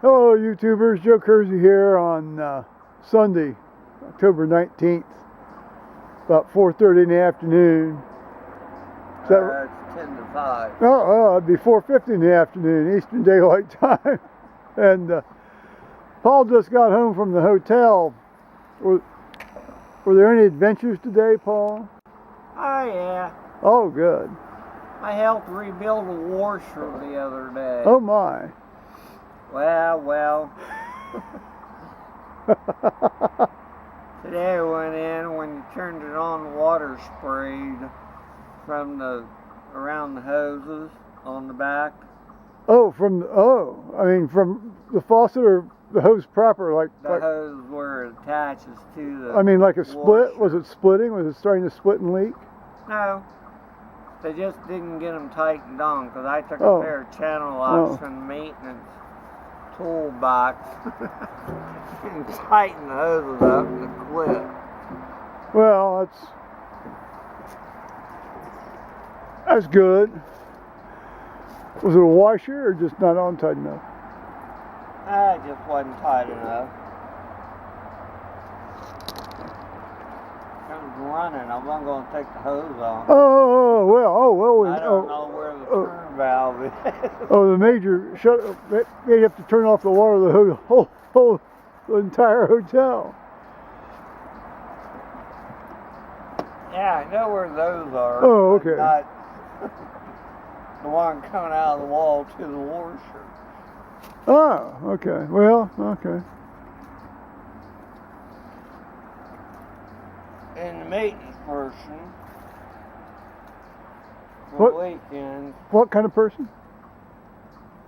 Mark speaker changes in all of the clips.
Speaker 1: Hello YouTubers, Joe Kersey here on Sunday, October 19th, about 4:30 in the afternoon.
Speaker 2: It's 10 to 5.
Speaker 1: It'd be 4:50 in the afternoon, Eastern Daylight Time. And Paul just got home from the hotel. Were there any adventures today, Paul?
Speaker 2: Oh yeah.
Speaker 1: Oh, good.
Speaker 2: I helped rebuild a washer the other day.
Speaker 1: Oh my.
Speaker 2: Well. Today I went in, when you turned it on, the water sprayed from around the hoses on the back.
Speaker 1: Oh, from the faucet or the hose proper, like
Speaker 2: hose where it attaches to the
Speaker 1: like a split?
Speaker 2: washer.
Speaker 1: Was it splitting? Was it starting to split and leak?
Speaker 2: No. They just didn't get them tightened on, because I took
Speaker 1: Oh.
Speaker 2: a pair of channel locks
Speaker 1: Oh.
Speaker 2: from the maintenance toolbox and tightened the hoses up and it quit.
Speaker 1: Well, that's good. Was it a washer or just not on tight enough?
Speaker 2: It just wasn't tight enough. It was running. I wasn't going to take the hose off.
Speaker 1: Oh, well.
Speaker 2: I don't know where the turn valve is.
Speaker 1: Oh, the major shut. They have to turn off the water of the whole the entire hotel.
Speaker 2: Yeah, I know where those are.
Speaker 1: Oh,
Speaker 2: but
Speaker 1: okay.
Speaker 2: Not the one coming out of the wall to the washer.
Speaker 1: Oh, okay. Well, okay.
Speaker 2: And the maintenance person for
Speaker 1: What?
Speaker 2: the weekend.
Speaker 1: What kind of person?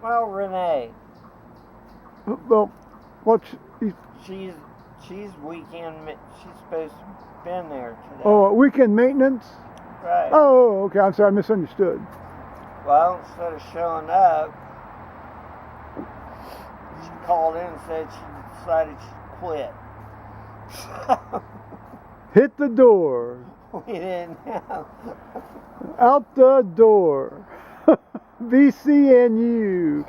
Speaker 2: Well, Renee.
Speaker 1: Well,
Speaker 2: She's weekend. She's supposed to have been there today.
Speaker 1: Oh, weekend maintenance?
Speaker 2: Right.
Speaker 1: Oh, okay. I'm sorry, I misunderstood.
Speaker 2: Well, instead of showing up, she called in and said she decided she'd quit.
Speaker 1: Hit the door.
Speaker 2: We didn't know.
Speaker 1: Out the door. VCNU.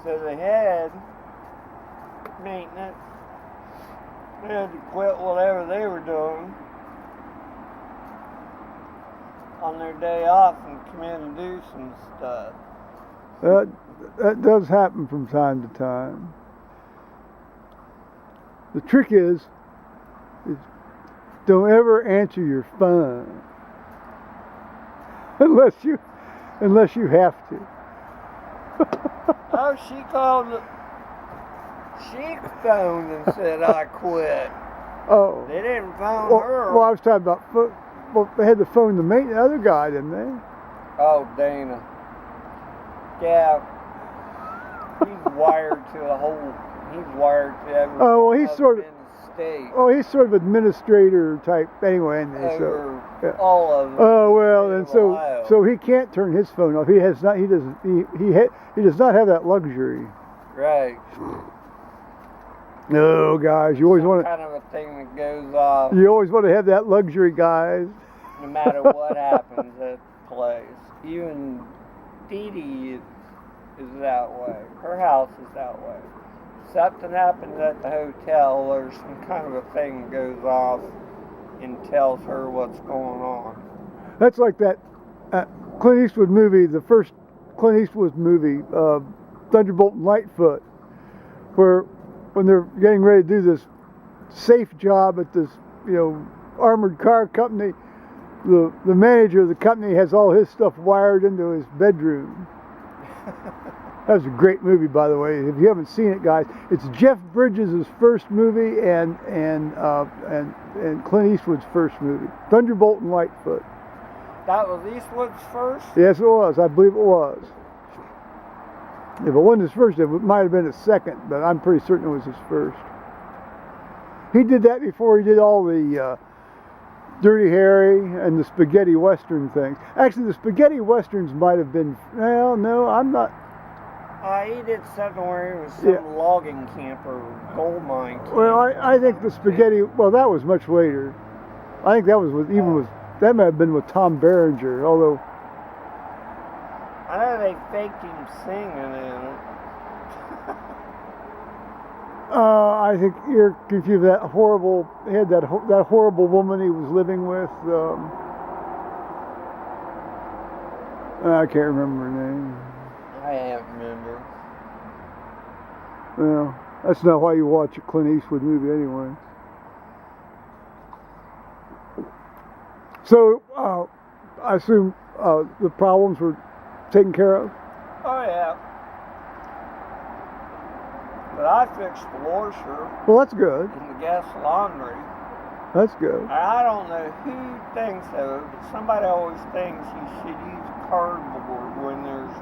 Speaker 2: So the head maintenance had to quit whatever they were doing on their day off and come in and do some stuff.
Speaker 1: That does happen from time to time. The trick is don't ever answer your phone unless you have to.
Speaker 2: Oh, she phoned and said I quit.
Speaker 1: Oh.
Speaker 2: They didn't phone her.
Speaker 1: Well, I was talking about. Well, they had to phone the other guy, didn't they?
Speaker 2: Oh, Dana. Yeah. He's wired to every.
Speaker 1: Oh, well, he's sort of.
Speaker 2: State.
Speaker 1: Oh, he's sort of administrator type anyway, isn't he?
Speaker 2: Over
Speaker 1: yeah.
Speaker 2: all of them.
Speaker 1: Oh well, and so he can't turn his phone off. He does not have that luxury.
Speaker 2: Right.
Speaker 1: No, guys, you always want
Speaker 2: kind of a thing that goes off.
Speaker 1: You always want to have that luxury, guys.
Speaker 2: No matter what happens at the place. Even Dee Dee is that way. Her house is that way. Something happens at the hotel, there's some kind of a thing that goes off and tells her what's going on.
Speaker 1: That's like that Clint Eastwood movie, the first Clint Eastwood movie, Thunderbolt and Lightfoot, where when they're getting ready to do this safe job at this, armored car company, the manager of the company has all his stuff wired into his bedroom. That was a great movie, by the way. If you haven't seen it, guys, it's Jeff Bridges' first movie and Clint Eastwood's first movie, Thunderbolt and Lightfoot.
Speaker 2: That was Eastwood's first?
Speaker 1: Yes, it was. I believe it was. If it wasn't his first, it might have been his second, but I'm pretty certain it was his first. He did that before he did all the Dirty Harry and the spaghetti western things. Actually, the spaghetti westerns might have been. Well, no, I'm not.
Speaker 2: He did something where he was some logging camp or gold mine camp.
Speaker 1: Well, I think the spaghetti. Well, that was much later. I think that was that might have been with Tom Berenger, although
Speaker 2: I know they faked him singing in it.
Speaker 1: I think you're confused. That horrible, he had that horrible woman he was living with. I can't remember her name.
Speaker 2: I can't remember.
Speaker 1: Well, that's not why you watch a Clint Eastwood movie anyway. So, I assume the problems were taken care of?
Speaker 2: Oh, yeah. But I fixed the washer
Speaker 1: Well, that's good.
Speaker 2: in the gas laundry.
Speaker 1: That's good.
Speaker 2: I don't know who thinks of it, but somebody always thinks you should use cardboard when there's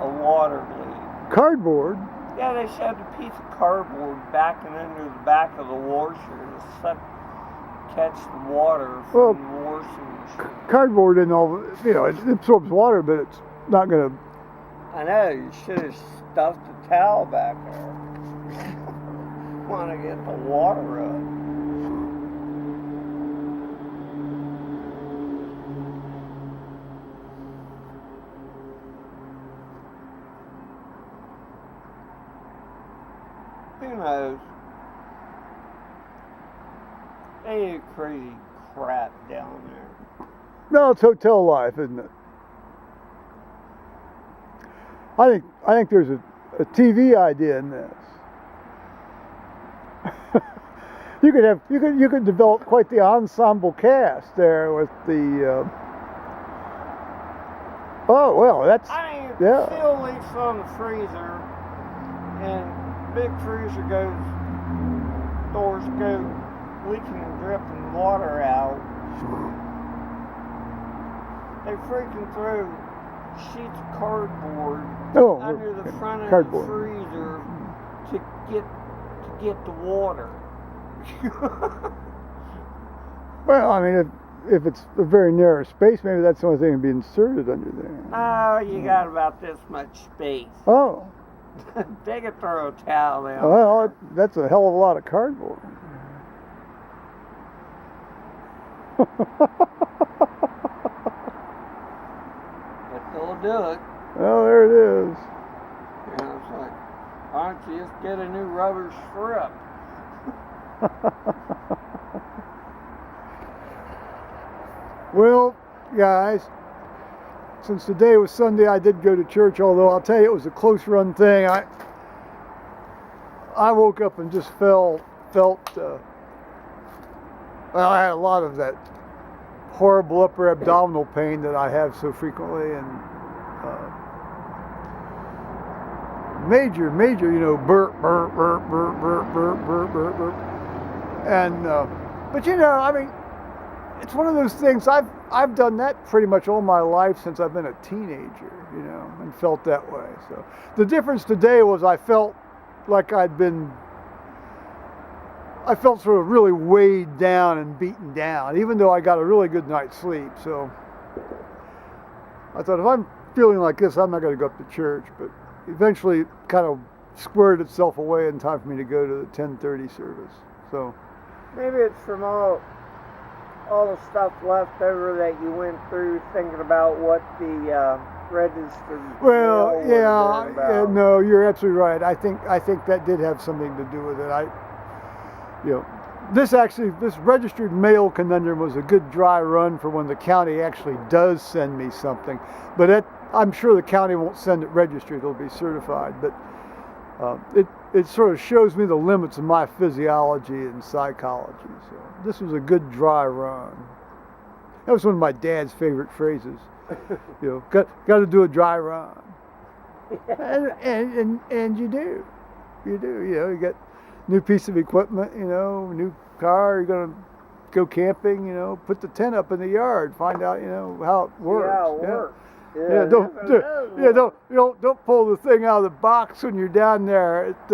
Speaker 2: a water leak.
Speaker 1: Cardboard?
Speaker 2: Yeah, they shoved a piece of cardboard back and under the back of the washer to catch the water from the washing machine.
Speaker 1: Cardboard and all, it absorbs water, but it's not going to.
Speaker 2: I know, you should have stuffed a towel back there. Want to get the water up. Who knows? They do crazy crap down there.
Speaker 1: No, it's hotel life, isn't it? I think there's a TV idea in this. you could develop quite the ensemble cast there with the. Oh well, that's.
Speaker 2: I mean, if
Speaker 1: yeah.
Speaker 2: the seal leaks on the freezer, and big freezer doors go leaking and dripping water out. They freaking throw sheets of cardboard under the front of the freezer to get the water.
Speaker 1: Well, I mean, if it's a very narrow space, maybe that's the only thing to be inserted under there.
Speaker 2: Oh, you got about this much space.
Speaker 1: Oh.
Speaker 2: They could throw a towel down.
Speaker 1: Well, that's a hell of a lot of cardboard.
Speaker 2: But they'll do it.
Speaker 1: Well, there it is.
Speaker 2: You know, it's like, why don't you just get a new rubber strip?
Speaker 1: Well, guys, since today was Sunday, I did go to church, although I'll tell you it was a close run thing. I woke up and just felt, well, I had a lot of that horrible upper abdominal pain that I have so frequently, and major, burp, burp, burp, burp, burp, burp, burp, burp, burp. And, but I mean, it's one of those things, I've done that pretty much all my life since I've been a teenager, and felt that way. So the difference today was I felt like I felt sort of really weighed down and beaten down, even though I got a really good night's sleep. So I thought, if I'm feeling like this, I'm not going to go up to church. But eventually it kind of squared itself away in time for me to go to the 10:30 service. So
Speaker 2: maybe it's from all the stuff left over that you went through thinking about what the registered.
Speaker 1: Well, yeah, no, you're absolutely right. I think that did have something to do with it. This registered mail conundrum was a good dry run for when the county actually does send me something. But I'm sure the county won't send it registered; it'll be certified. But it sort of shows me the limits of my physiology and psychology. So this was a good dry run. That was one of my dad's favorite phrases. Got to do a dry run. And you do. You get new piece of equipment, new car, you're going to go camping, put the tent up in the yard, find out, how it works.
Speaker 2: Yeah, it works.
Speaker 1: Don't pull the thing out of the box when you're down there at,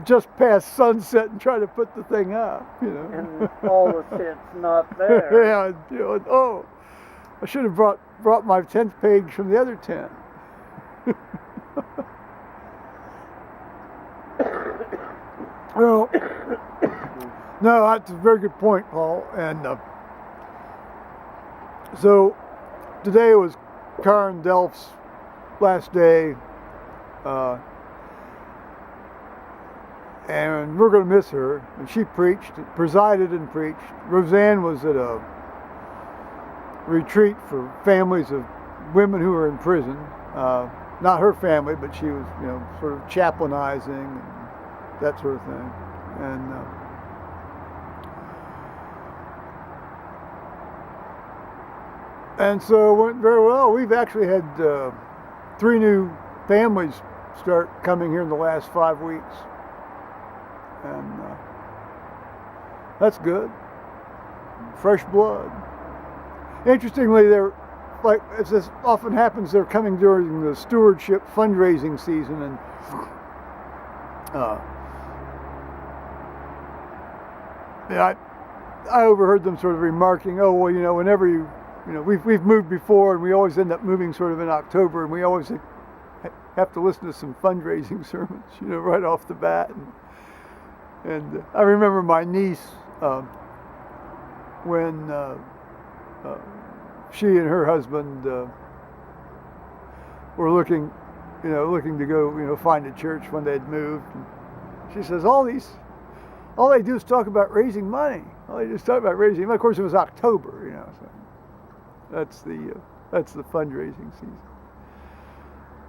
Speaker 1: just past sunset and try to put the thing up,
Speaker 2: And all the shit's not there.
Speaker 1: Yeah, I should have brought my tent peg from the other tent. Well, no, that's a very good point, Paul. And so today was Karen Delph's last day, and we're going to miss her. And she presided and preached. Roseanne was at a retreat for families of women who were in prison. Not her family, but she was, sort of chaplainizing and that sort of thing. And so it went very well. We've actually had 3 new families start coming here in the last 5 weeks. And that's good. Fresh blood. Interestingly, they're, like as this often happens, they're coming during the stewardship fundraising season, and I overheard them sort of remarking, "Oh, well, whenever we've moved before, and we always end up moving sort of in October, and we always have to listen to some fundraising sermons, right off the bat." And I remember my niece when she and her husband were looking to go, find a church when they'd moved. And she says, all they do is talk about raising money. All they just talk about raising money. Of course, it was October, so that's the fundraising season.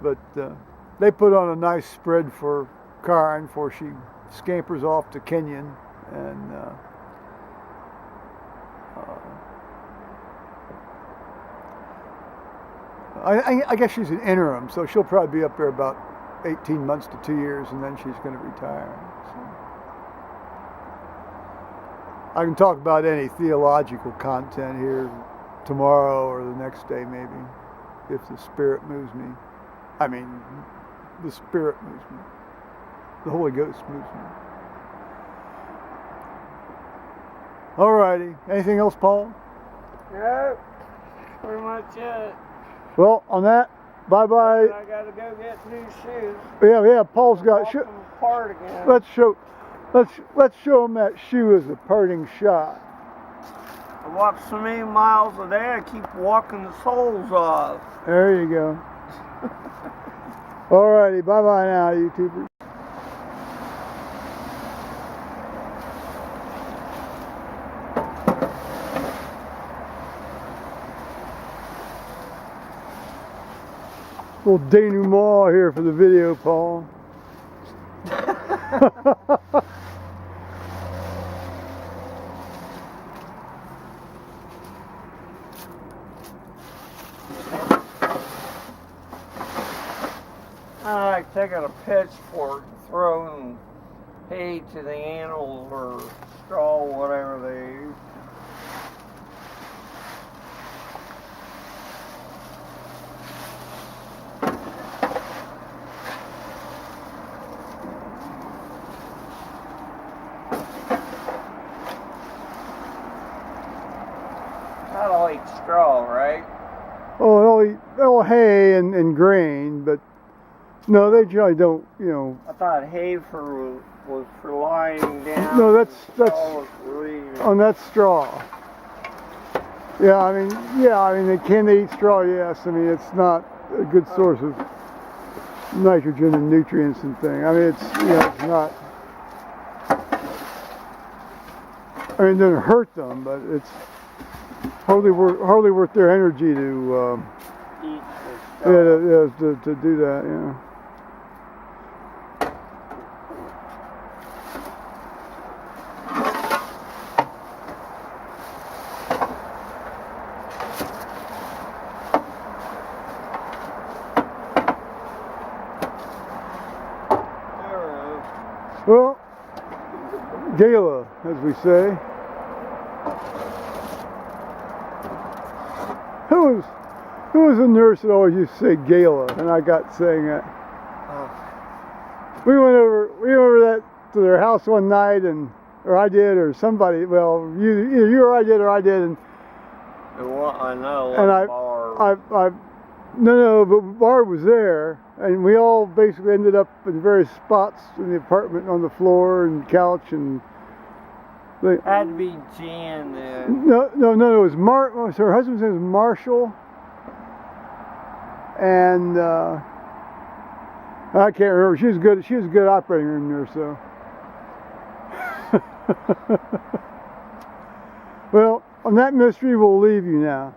Speaker 1: But they put on a nice spread for Karen before she scampers off to Kenyon, and I guess she's an interim, so she'll probably be up there about 18 months to 2 years, and then she's going to retire. So I can talk about any theological content here tomorrow or the next day, maybe, if the Spirit moves me. I mean, the Spirit moves me. The Holy Ghost moves me. Alrighty. Anything else, Paul?
Speaker 2: No, pretty much it.
Speaker 1: Well, on that, bye-bye.
Speaker 2: I gotta go get new shoes.
Speaker 1: Yeah. Paul's got
Speaker 2: shoes. Apart again.
Speaker 1: Let's show him that shoe as a parting shot.
Speaker 2: I walk so many miles a day. I keep walking the soles off.
Speaker 1: There you go. Alrighty, bye-bye now, YouTubers. Little denouement here for the video, Paul.
Speaker 2: I like taking a pitchfork and throwing hay to the animals or straw, whatever they use. I don't like straw, right?
Speaker 1: Oh, they'll hay and grain, but no, they generally don't,
Speaker 2: I thought hay was for lying down.
Speaker 1: No, that's
Speaker 2: on
Speaker 1: that's straw. Yeah, I mean, they eat straw, yes. I mean, it's not a good source of nitrogen and nutrients and things. I mean, it's not. I mean, it doesn't hurt them, but it's hardly worth their energy to
Speaker 2: eat the straw.
Speaker 1: to do that. Yeah. Well, gala, as we say. Who was a nurse that always used to say gala, and I got saying that.
Speaker 2: Oh.
Speaker 1: We went over that to their house one night, or I did, or somebody. Well, either you or I did, and
Speaker 2: I know.
Speaker 1: And but Barb was there, and we all basically ended up in various spots in the apartment, on the floor and couch, and
Speaker 2: had to be Jan then.
Speaker 1: No, it was her husband's name was Marshall, and I can't remember. She was a good operating room nurse, though. Well, on that mystery, we'll leave you now.